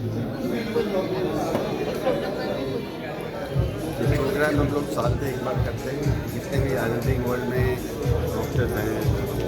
ये प्रोग्राम हम लोग साल में एक बार करते हैं। जितने भी आयुर्वेदिक वर्ल्ड में डॉक्टर्स हैं,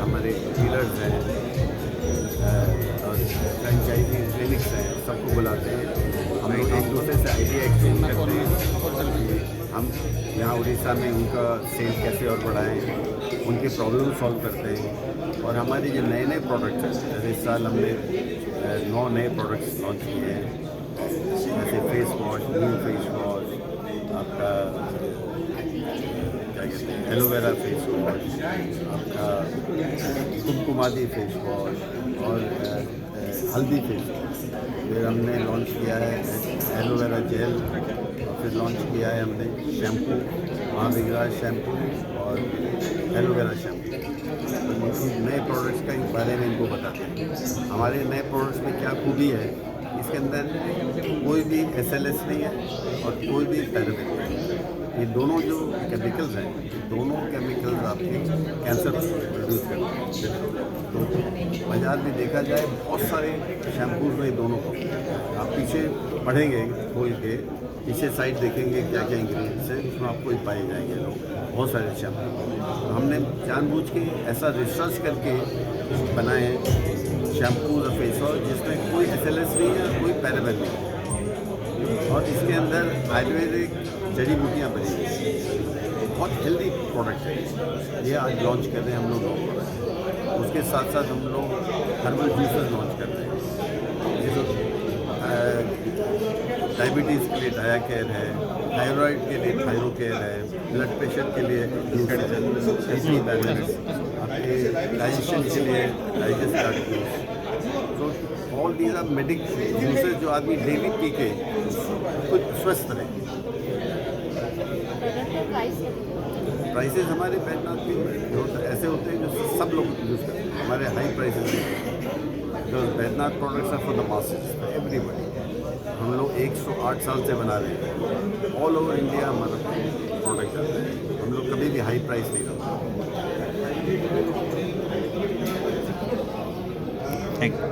हमारे डीलर्स हैं और फ्रेंचाइजी क्लिनिक्स हैं, सबको बुलाते हैं। हम लोग एक दूसरे से आइडिया एक्सचेंज करते हैं कि हम यहाँ उड़ीसा में उनका सेल कैसे और बढ़ाएं, उनके प्रॉब्लम सॉल्व करते हैं। और हमारे जो नए नए प्रोडक्ट्स हैं, जैसे इस साल हमने 9 नए प्रोडक्ट्स लॉन्च किए हैं, जैसे face wash, new face wash, आपका क्या कहते हैं एलोवेरा फेस वॉश, आपका कुमकुमादी फेस वॉश और हल्दी फेस वॉश। फिर हमने लॉन्च किया है एलोवेरा जेल, और फिर लॉन्च किया है हमने शैम्पू, महाविग्राज शैम्पू और एलोवेरा शैम्पू। तो नए प्रोडक्ट्स का बारे में इनको बताते हैं। हमारे नए प्रोडक्ट्स में क्या खूबी है, इसके अंदर कोई भी SLS नहीं है और कोई भी पैराबेन नहीं है। ये दोनों जो केमिकल्स हैं, ये दोनों केमिकल्स आपके कैंसर प्रोड्यूस करते हैं। तो बाज़ार में देखा जाए बहुत सारे शैम्पूज में दोनों को आप पीछे पढ़ेंगे खोल के, पीछे साइड देखेंगे क्या क्या इंग्रेडिएंट्स हैं, उसमें आपको ही पाए जाएंगे लोग बहुत सारे शैम्पू। तो हमने जानबूझ के ऐसा रिसर्च करके बनाए हैं शैम्पूज और फेस वॉश जिसमें कोई SLS नहीं है, कोई पैराबेन नहीं है, और इसके अंदर आयुर्वेदिक जड़ी बूटियाँ बनी हुई हैं। बहुत हेल्दी प्रोडक्ट है ये। आज लॉन्च कर रहे हैं हम लोग। उसके साथ साथ हम लोग हर्बल जूसेस लॉन्च कर रहे हैं, जैसे डायबिटीज़ के लिए डाया केयर है, थायराइड के लिए थायरो केयर है, ब्लड प्रेशर के लिए जूस है, बैलेंस, आपके डाइजेशन के लिए डाइजेस्ट जूस। तो all these are medic juices जो आदमी डेली पी के कुछ स्वस्थ रहे। प्राइसेस हमारे बैठनाथ के ऐसे होते हैं जो सब लोग यूज़ करते हैं। हमारे हाई प्राइसेस जो Baidyanath products are for the masses, everybody. हम लोग 108 साल से बना रहे हैं, ऑल ओवर इंडिया हमारा प्रोडक्ट चलता है। हम लोग कभी भी हाई प्राइस नहीं रखते। Thank you.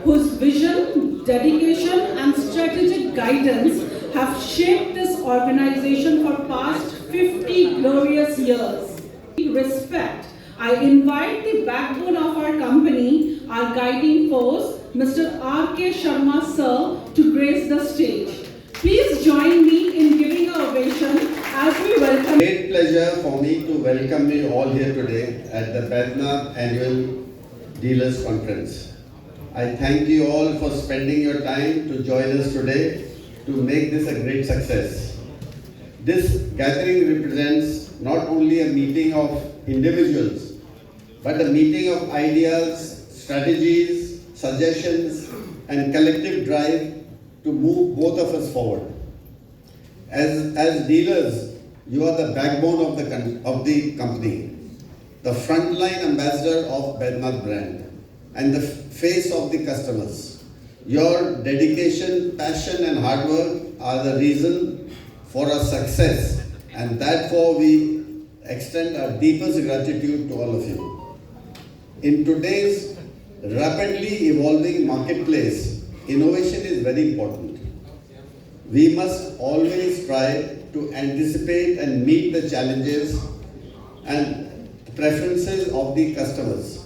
whose vision, dedication and strategic guidance have shaped this organization for past 50 glorious years. In respect, I invite the backbone of our company, our guiding force, Mr. R.K. Sharma sir, to grace the stage. Please join me in giving an ovation as we welcome. Great pleasure for me to welcome you all here today at the Badnath Annual Dealers Conference. I thank you all for spending your time to join us today to make this a great success. This gathering represents not only a meeting of individuals, but a meeting of ideas, strategies, suggestions, and collective drive to move both of us forward. As dealers, you are the backbone of the company, the frontline ambassador of Badnath brand, and the face of the customers. Your dedication, passion, and hard work are the reason for our success, and therefore we extend our deepest gratitude to all of you. In today's rapidly evolving marketplace, innovation is very important. We must always try to anticipate and meet the challenges and preferences of the customers.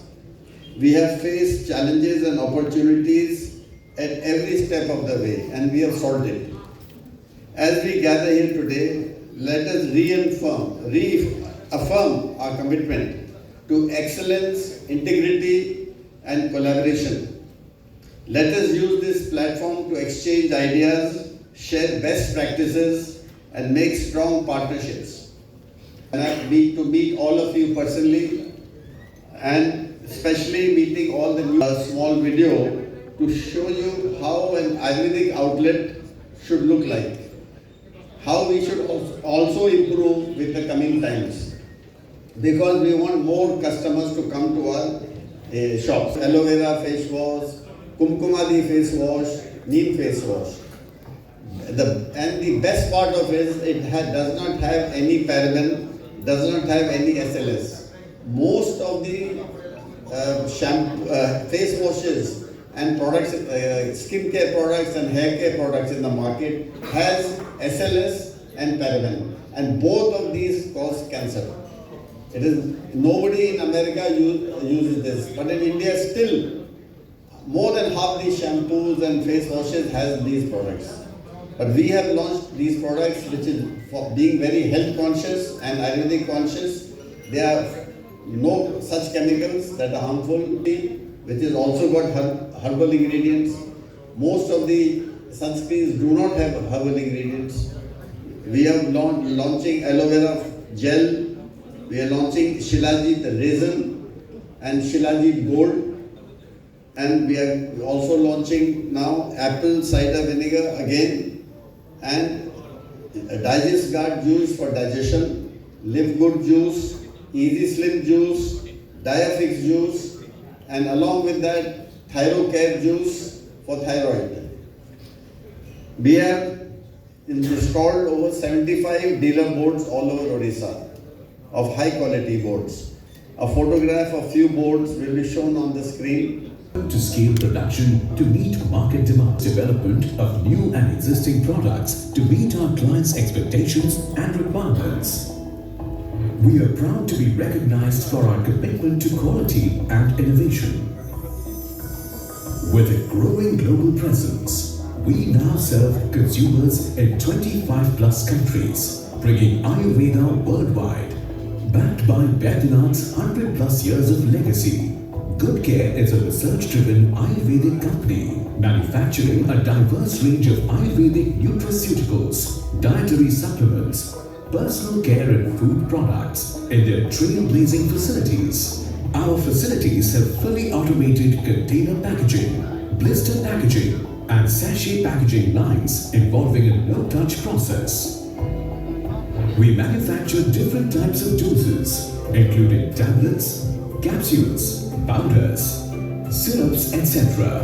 We have faced challenges and opportunities at every step of the way, and we have solved it. As we gather here today, let us reaffirm our commitment to excellence, integrity, and collaboration. Let us use this platform to exchange ideas, share best practices, and make strong partnerships. And I need to meet all of you personally, and especially meeting all the new small video to show you how an Ayurvedic outlet should look like, how we should also improve with the coming times, because we want more customers to come to our shops. Aloe vera face wash, Kumkumadi face wash, neem face wash. And the best part of it is does not have any paraben, does not have any SLS. Most of the face washes and products, skin care products and hair care products in the market has SLS and paraben, and both of these cause cancer. It is nobody in America uses this, but in India still more than half the shampoos and face washes has these products. But we have launched these products, which is for being very health conscious and Ayurvedic conscious. There are no such chemicals that are harmful, which is also got herbal ingredients. Most of the sunscreens do not have herbal ingredients. We are launching aloe vera gel. We are launching Shilajit resin and Shilajit gold. And we are also launching now apple cider vinegar again, and Digest Guard juice for digestion, Live Good juice, Easy Slim juice, Diafix juice, and along with that, ThyroCare juice for thyroid. We have installed over 75 dealer boards all over Odisha of high quality boards. A photograph of few boards will be shown on the screen. To scale production to meet market demand, development of new and existing products to meet our clients' expectations and requirements. We are proud to be recognized for our commitment to quality and innovation. With a growing global presence, we now serve consumers in 25 plus countries, bringing Ayurveda worldwide. Backed by Baidyanath's 100 plus years of legacy, Good Care is a research-driven Ayurvedic company manufacturing a diverse range of Ayurvedic nutraceuticals, dietary supplements, personal care and food products in their trailblazing facilities. Our facilities have fully automated container packaging, blister packaging, and sachet packaging lines involving a no-touch process. We manufacture different types of juices, including tablets, capsules, powders, syrups, etc.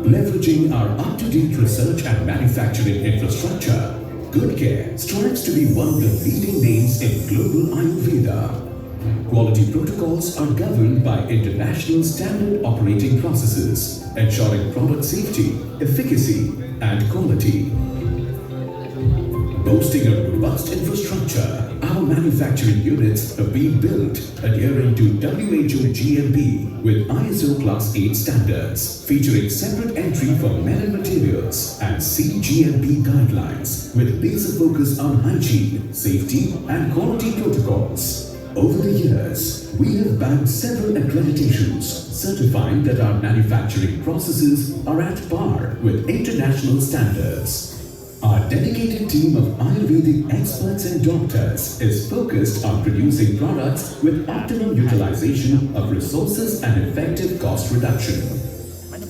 Leveraging our up-to-date research and manufacturing infrastructure, Good Care strives to be one of the leading names in global Ayurveda. Quality protocols are governed by international standard operating processes, ensuring product safety, efficacy, and quality. Boasting a robust infrastructure, our manufacturing units have been built adhering to WHO GMP with ISO Class 8 standards, featuring separate entry for melon materials and CGMP guidelines with laser focus on hygiene, safety, and quality protocols. Over the years, we have bagged several accreditations certifying that our manufacturing processes are at par with international standards. Our dedicated team of Ayurvedic experts and doctors is focused on producing products with optimum utilization of resources and effective cost reduction.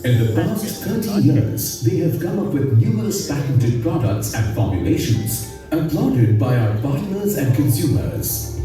In the past 30 years, they have come up with numerous patented products and formulations, applauded by our partners and consumers.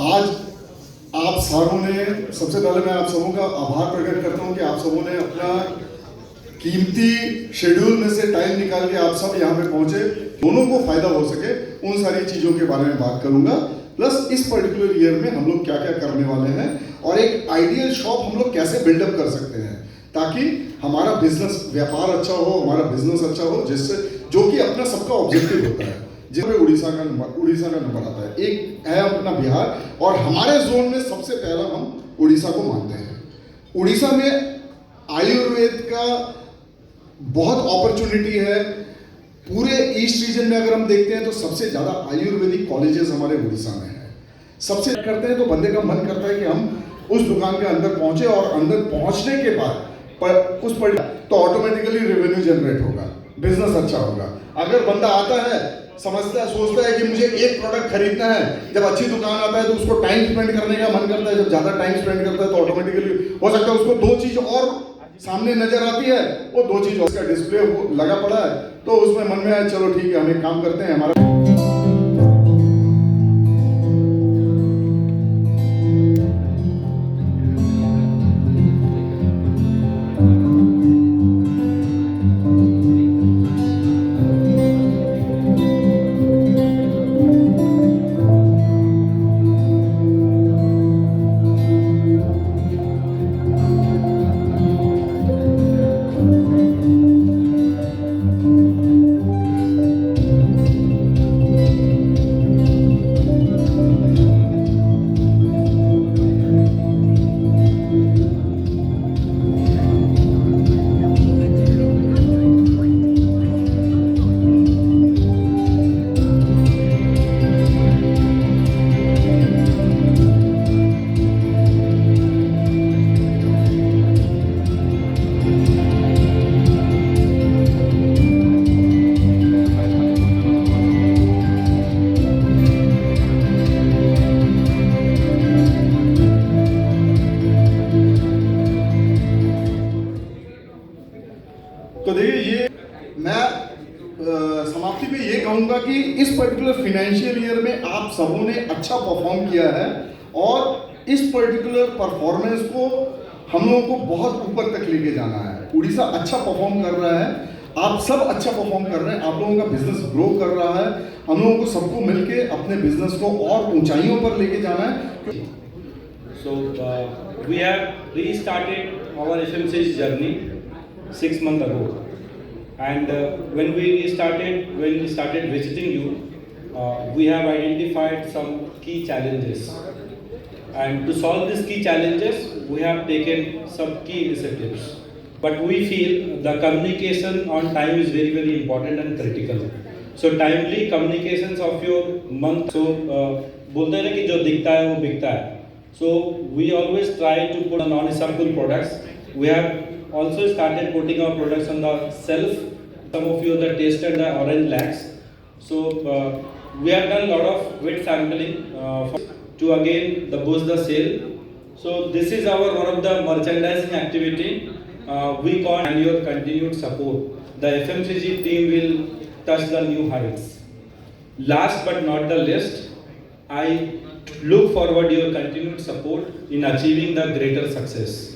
आज आप सारों ने, सबसे पहले मैं आप सबों का आभार प्रकट करता हूं कि आप सबों ने अपना कीमती शेड्यूल में से टाइम निकाल के आप सब यहाँ पे पहुंचे। दोनों को फायदा हो सके उन सारी चीज़ों के बारे में बात करूंगा, प्लस इस पर्टिकुलर ईयर में हम लोग क्या क्या करने वाले हैं और एक आइडियल शॉप हम लोग कैसे बिल्डअप कर सकते हैं ताकि हमारा बिजनेस, व्यापार अच्छा हो, हमारा बिजनेस अच्छा हो, जिससे जो कि अपना सबका ऑब्जेक्टिव होता है। जिसमें उड़ीसा का नंबर आता है, एक है अपना बिहार, और हमारे जोन में सबसे पहला हम उड़ीसा को मानते हैं। उड़ीसा में आयुर्वेद का बहुत अपॉर्चुनिटी है। पूरे ईस्ट रीजन में अगर हम देखते हैं तो सबसे ज़्यादा आयुर्वेदिक कॉलेजेस हमारे उड़ीसा में है। सबसे करते हैं तो बंदे का मन करता है कि हम उस दुकान के अंदर पहुंचे और अंदर पहुंचने के बाद तो ऑटोमेटिकली रेवेन्यू जनरेट होगा, बिजनेस अच्छा होगा। अगर बंदा आता है, समझता है, सोचता है कि मुझे एक प्रोडक्ट खरीदना है, जब अच्छी दुकान आता है तो उसको टाइम स्पेंड करने का मन करता है। जब ज़्यादा टाइम स्पेंड करता है तो ऑटोमेटिकली हो सकता है उसको दो चीज़ और सामने नजर आती है, वो दो चीज़ उसका डिस्प्ले लगा पड़ा है तो उसमें मन में आया चलो ठीक है हम एक काम करते हैं। हमारा तो देखिए, ये मैं समाप्ति पे ये कहूँगा कि इस पर्टिकुलर फाइनेंशियल ईयर में आप सबों ने अच्छा परफॉर्म किया है और इस पर्टिकुलर परफॉर्मेंस को हम लोगों को बहुत ऊपर तक लेके जाना है। उड़ीसा अच्छा परफॉर्म कर रहा है, आप सब अच्छा परफॉर्म कर रहे हैं, आप लोगों का बिजनेस ग्रो कर रहा है। हम लोगों को सबको मिलके अपने बिजनेस को और ऊंचाइयों पर लेके जाना है। So we have restarted our FMCG journey 6 months ago, and when we started visiting you, we have identified some key challenges, and to solve these key challenges, we have taken some key initiatives. But we feel the communication on time is very, very important and critical. So timely communications of your month. So बोलते हैं ना कि जो दिखता है वो बिकता है. So we always try to put on non-essential products. We have also started putting our products on the shelf. Some of you have tasted the orange lax. So we have done a lot of wet sampling to again boost the sale. So this is our one of the merchandising activity. We call and your continued support. The FMCG team will touch the new heights. Last but not the least, I look forward your continued support in achieving the greater success.